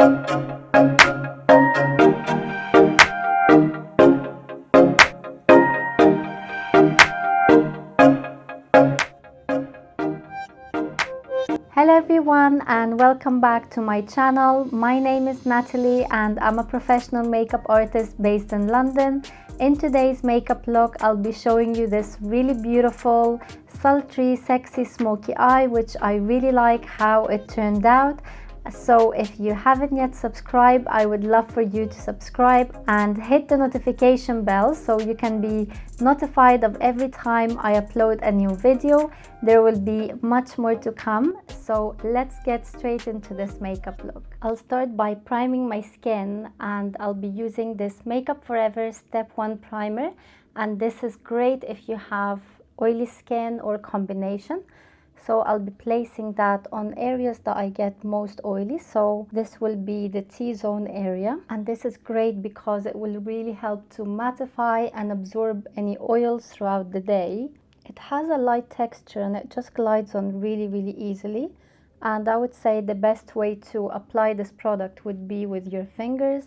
Hello everyone and welcome back to my channel. My name is Natalie and I'm a professional makeup artist based in London. In today's makeup look, I'll be showing you this really beautiful, sultry, sexy smoky eye, which I really like how it turned out. So if you haven't yet subscribed, I would love for you to subscribe and hit the notification bell so you can be notified of every time I upload a new video. There will be much more to come, so let's get straight into this makeup look. I'll start by priming my skin and I'll be using this Makeup Forever Step 1 primer, and this is great if you have oily skin or combination. So I'll be placing that on areas that I get most oily. So this will be the T-zone area. And this is great because it will really help to mattify and absorb any oils throughout the day. It has a light texture and it just glides on really easily. And I would say the best way to apply this product would be with your fingers.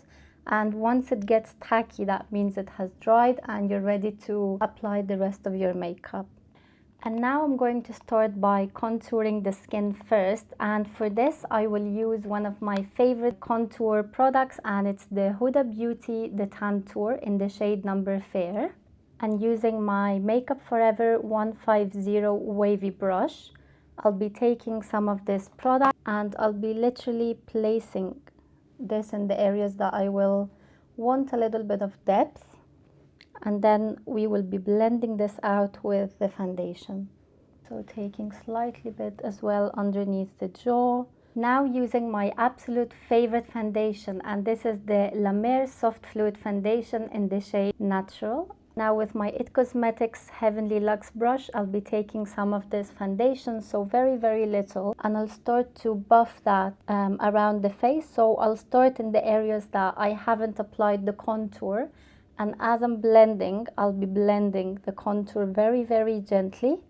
And once it gets tacky, that means it has dried and you're ready to apply the rest of your makeup. And now I'm going to start by contouring the skin first, and for this I will use one of my favorite contour products, and it's the Huda Beauty The Tantour in the shade Number Fair. And using my Makeup Forever 150 wavy brush, I'll be taking some of this product and I'll be literally placing this in the areas that I will want a little bit of depth. And then we will be blending this out with the foundation. So taking slightly bit as well underneath the jaw. Now using my absolute favorite foundation, and this is the La Mer Soft Fluid Foundation in the shade Natural. Now with my IT Cosmetics Heavenly Luxe brush, I'll be taking some of this foundation, so very little, and I'll start to buff that around the face. So I'll start in the areas that I haven't applied the contour. And as I'm blending, I'll be blending the contour very gently.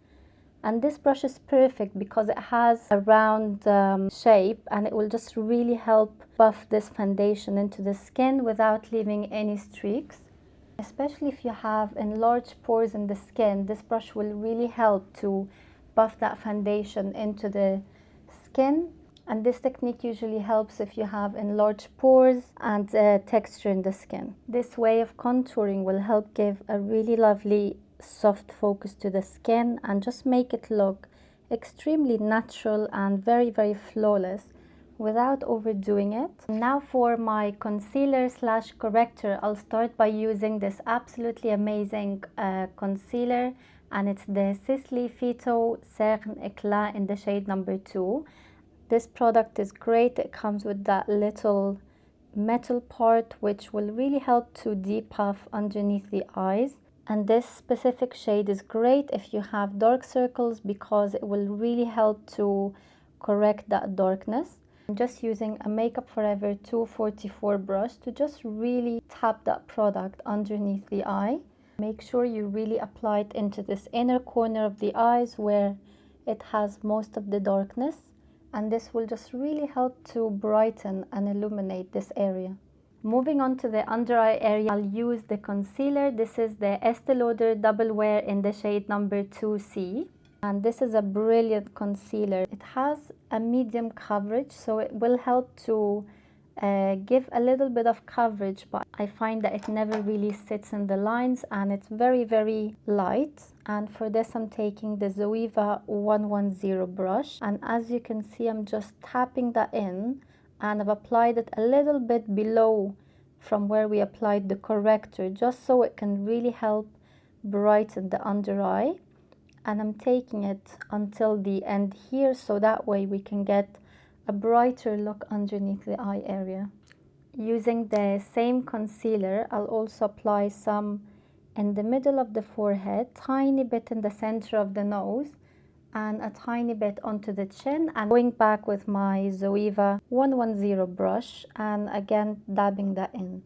And this brush is perfect because it has a round shape, and it will just really help buff this foundation into the skin without leaving any streaks. Especially if you have enlarged pores in the skin, this brush will really help to buff that foundation into the skin. And this technique usually helps if you have enlarged pores and texture in the skin. This way of contouring will help give a really lovely soft focus to the skin and just make it look extremely natural and very flawless without overdoing it. Now for my concealer slash corrector, I'll start by using this absolutely amazing concealer, and it's the Sisley Phyto Cerne Eclat in the shade Number 2. This product is great. It comes with that little metal part which will really help to depuff underneath the eyes. And this specific shade is great if you have dark circles because it will really help to correct that darkness. I'm just using a Makeup Forever 244 brush to just really tap that product underneath the eye. Make sure you really apply it into this inner corner of the eyes where it has most of the darkness. And this will just really help to brighten and illuminate this area. Moving on to the under eye area, I'll use the concealer. This is the Estee Lauder Double Wear in the shade Number 2C. And this is a brilliant concealer. It has a medium coverage, so it will help to give a little bit of coverage, but I find that it never really sits in the lines, and it's very light. And for this I'm taking the Zoeva 110 brush, and as you can see I'm just tapping that in, and I've applied it a little bit below from where we applied the corrector, just so it can really help brighten the under eye. And I'm taking it until the end here, so that way we can get a brighter look underneath the eye area. Using the same concealer, I'll also apply some in the middle of the forehead, tiny bit in the center of the nose, and a tiny bit onto the chin, and going back with my Zoeva 110 brush and again dabbing that in.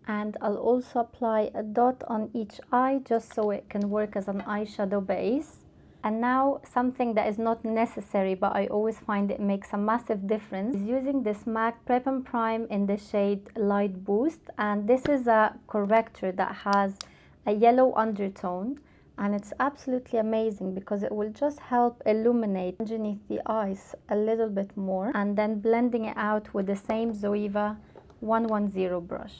And I'll also apply a dot on each eye just so it can work as an eyeshadow base. And now something that is not necessary, but I always find it makes a massive difference, is using this MAC Prep and Prime in the shade Light Boost. And this is a corrector that has a yellow undertone, and it's absolutely amazing because it will just help illuminate underneath the eyes a little bit more, and then blending it out with the same Zoeva 110 brush.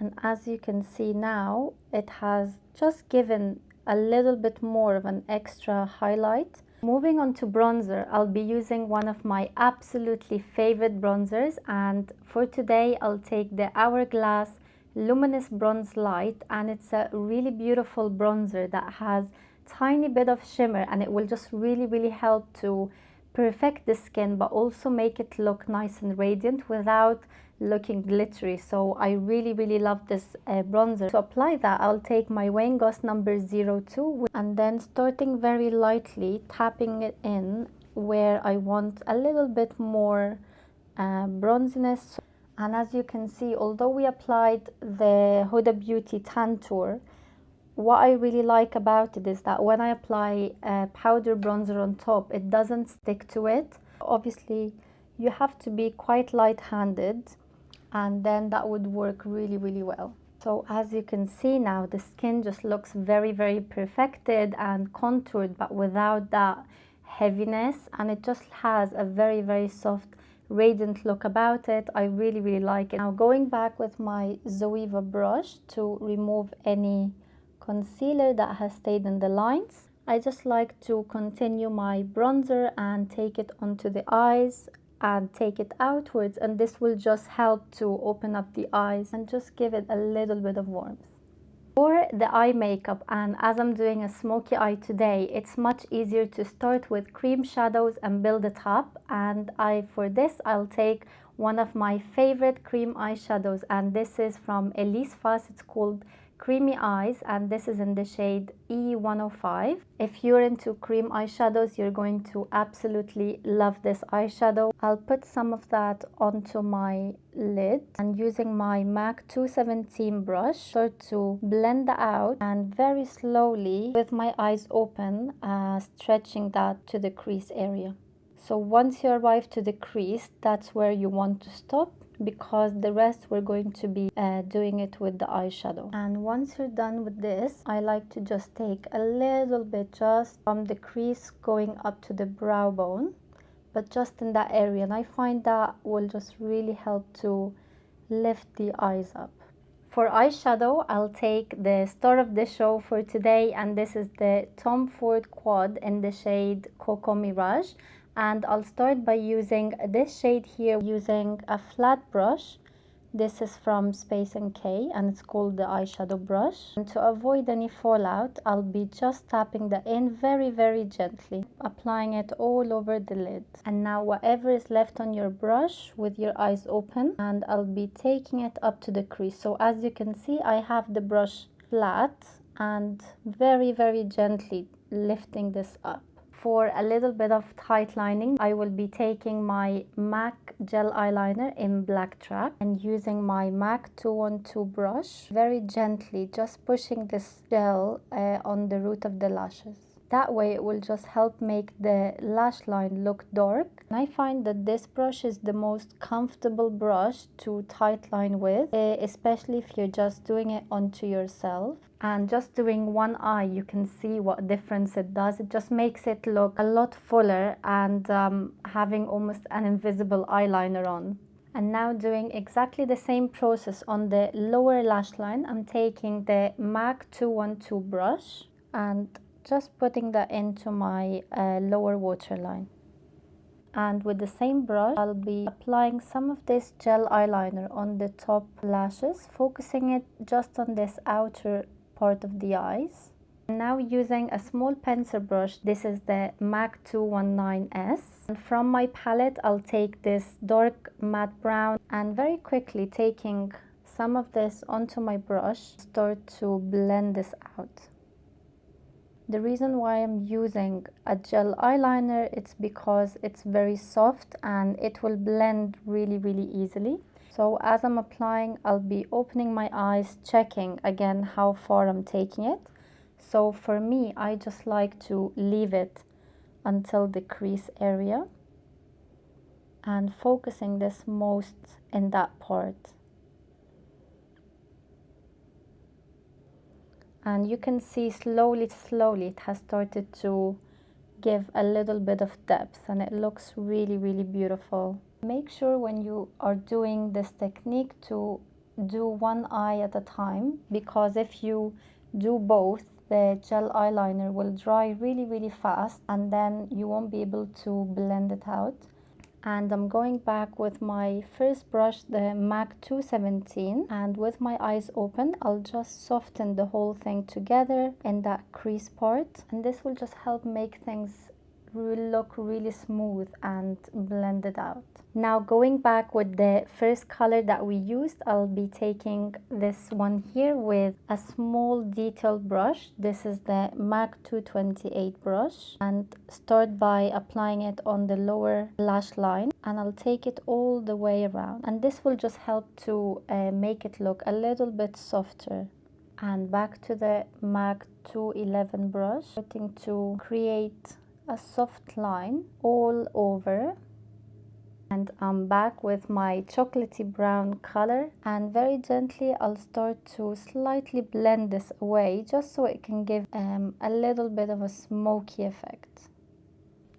And as you can see now, it has just given a little bit more of an extra highlight. Moving on to bronzer, I'll be using one of my absolutely favorite bronzers, and for today I'll take the Hourglass Luminous Bronze Light, and it's a really beautiful bronzer that has tiny bit of shimmer, and it will just really help to perfect the skin but also make it look nice and radiant without looking glittery. So I really love this bronzer. To apply that, I'll take my Wayne Goss number 02 and then starting very lightly tapping it in where I want a little bit more bronziness. And as you can see, although we applied the Huda Beauty Tan Tour, what I really like about it is that when I apply a powder bronzer on top, it doesn't stick to it. Obviously, you have to be quite light-handed, and then that would work really well. So as you can see now, the skin just looks very perfected and contoured, but without that heaviness, and it just has a very soft, radiant look about it. I really like it. Now going back with my Zoeva brush to remove any concealer that has stayed in the lines, I just like to continue my bronzer and take it onto the eyes and take it outwards, and this will just help to open up the eyes and just give it a little bit of warmth. For the eye makeup, and as I'm doing a smoky eye today, it's much easier to start with cream shadows and build it up. And for this I'll take one of my favorite cream eyeshadows, and this is from Elise Fass. It's called Creamy Eyes, and this is in the shade E105. If you're into cream eyeshadows, you're going to absolutely love this eyeshadow. I'll put some of that onto my lid, and using my MAC 217 brush, start to blend that out, and very slowly with my eyes open, stretching that to the crease area. So once you arrive to the crease, that's where you want to stop, because the rest we're going to be doing it with the eyeshadow. And once you're done with this, I like to just take a little bit just from the crease going up to the brow bone, but just in that area, and I find that will just really help to lift the eyes up. For eyeshadow, I'll take the star of the show for today, and this is the Tom Ford Quad in the shade Coco Mirage. And I'll start by using this shade here using a flat brush. This is from Space & K, and it's called the eyeshadow brush. And to avoid any fallout, I'll be just tapping that in very gently, applying it all over the lid. And now whatever is left on your brush with your eyes open, and I'll be taking it up to the crease. So as you can see, I have the brush flat and very gently lifting this up. For a little bit of tight lining, I will be taking my MAC gel eyeliner in Black Track and using my MAC 212 brush, very gently just pushing this gel on the root of the lashes. That way it will just help make the lash line look dark. And I find that this brush is the most comfortable brush to tight line with, especially if you're just doing it onto yourself. And just doing one eye, you can see what difference it does. It just makes it look a lot fuller and having almost an invisible eyeliner on. And now doing exactly the same process on the lower lash line, I'm taking the MAC 212 brush and just putting that into my lower waterline. And with the same brush, I'll be applying some of this gel eyeliner on the top lashes, focusing it just on this outer part of the eyes. And now using a small pencil brush, this is the MAC 219S. And from my palette, I'll take this dark matte brown and very quickly taking some of this onto my brush, start to blend this out. The reason why I'm using a gel eyeliner, it's because it's very soft and it will blend really easily. So as I'm applying, I'll be opening my eyes, checking again how far I'm taking it. So for me, I just like to leave it until the crease area and focusing this most in that part. And you can see slowly it has started to give a little bit of depth, and it looks really beautiful. Make sure when you are doing this technique to do one eye at a time, because if you do both, the gel eyeliner will dry really fast and then you won't be able to blend it out. And I'm going back with my first brush, the MAC 217, and with my eyes open, I'll just soften the whole thing together in that crease part, and this will just help make things look really smooth and blended out. Now going back with the first color that we used, I'll be taking this one here with a small detailed brush. This is the MAC 228 brush, and start by applying it on the lower lash line, and I'll take it all the way around, and this will just help to make it look a little bit softer. And back to the MAC 211 brush, starting to create a soft line all over, and I'm back with my chocolatey brown color, and very gently I'll start to slightly blend this away just so it can give a little bit of a smoky effect.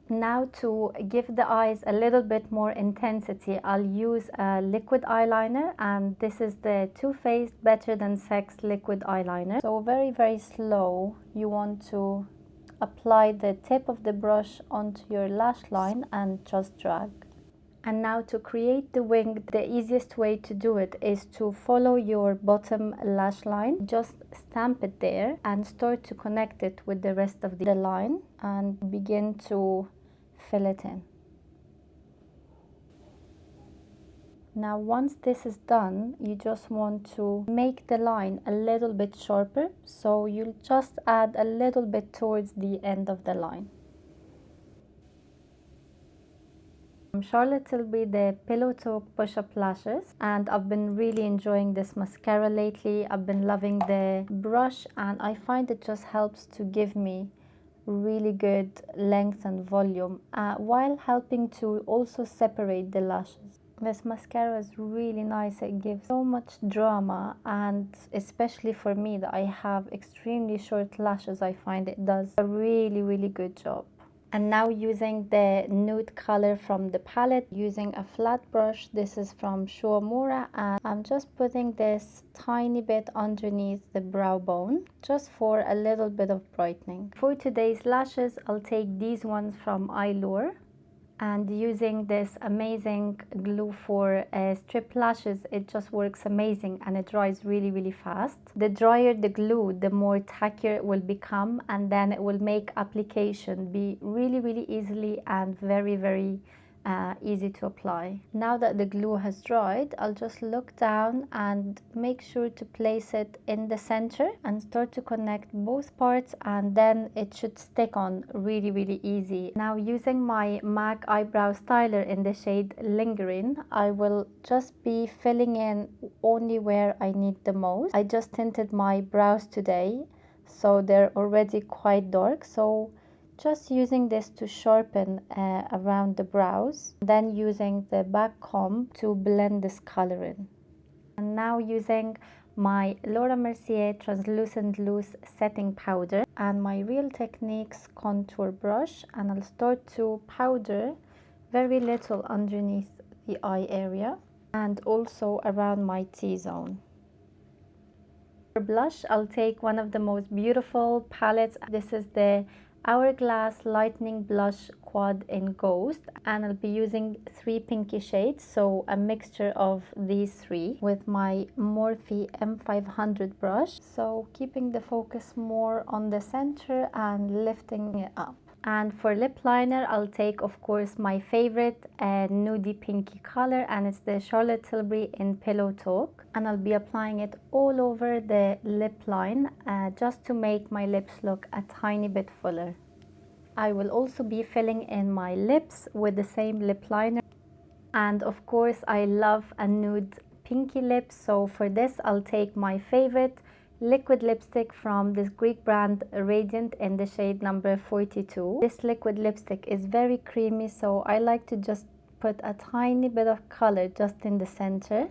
Now to give the eyes a little bit more intensity, I'll use a liquid eyeliner, and this is the Too Faced Better Than Sex liquid eyeliner. So very slow, you want to apply the tip of the brush onto your lash line and just drag. And now to create the wing, the easiest way to do it is to follow your bottom lash line, just stamp it there and start to connect it with the rest of the line and begin to fill it in. Now once this is done, you just want to make the line a little bit sharper, so you'll just add a little bit towards the end of the line. Charlotte Tilbury, the Pillow Talk Push-Up Lashes, and I've been really enjoying this mascara lately. I've been loving the brush, and I find it just helps to give me really good length and volume while helping to also separate the lashes. This mascara is really nice. It gives so much drama, and especially for me that I have extremely short lashes, I find it does a really good job. And now using the nude color from the palette, using a flat brush, this is from Shuamura, and I'm just putting this tiny bit underneath the brow bone just for a little bit of brightening. For today's lashes, I'll take these ones from Eyelure, and using this amazing glue for strip lashes, it just works amazing and it dries really fast. The drier the glue, the more tackier it will become, and then it will make application be really easily and very easy to apply. Now that the glue has dried, I'll just look down and make sure to place it in the center and start to connect both parts, and then it should stick on really easy. Now using my MAC eyebrow styler in the shade Lingering, I will just be filling in only where I need the most. I just tinted my brows today, so they're already quite dark, so just using this to sharpen around the brows, then using the back comb to blend this color in. And now using my Laura Mercier translucent loose setting powder and my Real Techniques contour brush, and I'll start to powder very little underneath the eye area and also around my T-zone. For blush, I'll take one of the most beautiful palettes. This is the Hourglass Lightning Blush Quad in Ghost, and I'll be using 3 pinky shades, so a mixture of these 3 with my Morphe M500 brush, so keeping the focus more on the center and lifting it up. And for lip liner, I'll take, of course, my favorite nudie pinky color, and it's the Charlotte Tilbury in Pillow Talk, and I'll be applying it all over the lip line just to make my lips look a tiny bit fuller. I will also be filling in my lips with the same lip liner, and of course I love a nude pinky lip, so for this I'll take my favorite liquid lipstick from this Greek brand Radiant in the shade number 42. This liquid lipstick is very creamy, so I like to just put a tiny bit of color just in the center.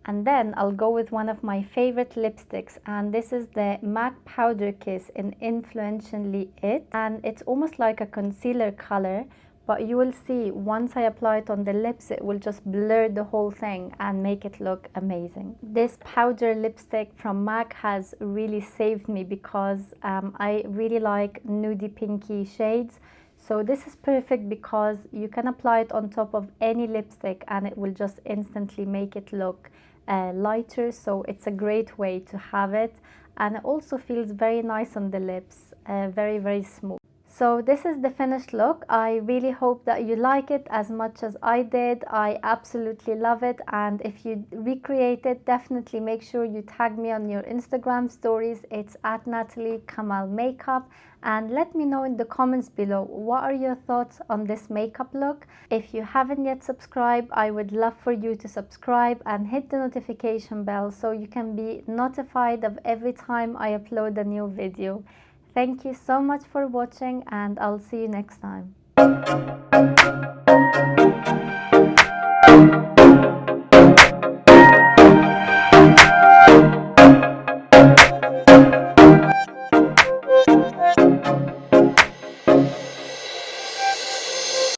And then I'll go with one of my favorite lipsticks, and this is the MAC Powder Kiss in Influentially It, and it's almost like a concealer color, but you will see once I apply it on the lips, it will just blur the whole thing and make it look amazing. This powder lipstick from MAC has really saved me because I really like nudie pinky shades. So this is perfect because you can apply it on top of any lipstick and it will just instantly make it look lighter. So it's a great way to have it, and it also feels very nice on the lips, very smooth. So this is the finished look. I really hope that you like it as much as I did. I absolutely love it, and if you recreate it, definitely make sure you tag me on your Instagram stories. It's at Natalie Kamal Makeup, and let me know in the comments below what are your thoughts on this makeup look. If you haven't yet subscribed, I would love for you to subscribe and hit the notification bell so you can be notified of every time I upload a new video. Thank you so much for watching, and I'll see you next time.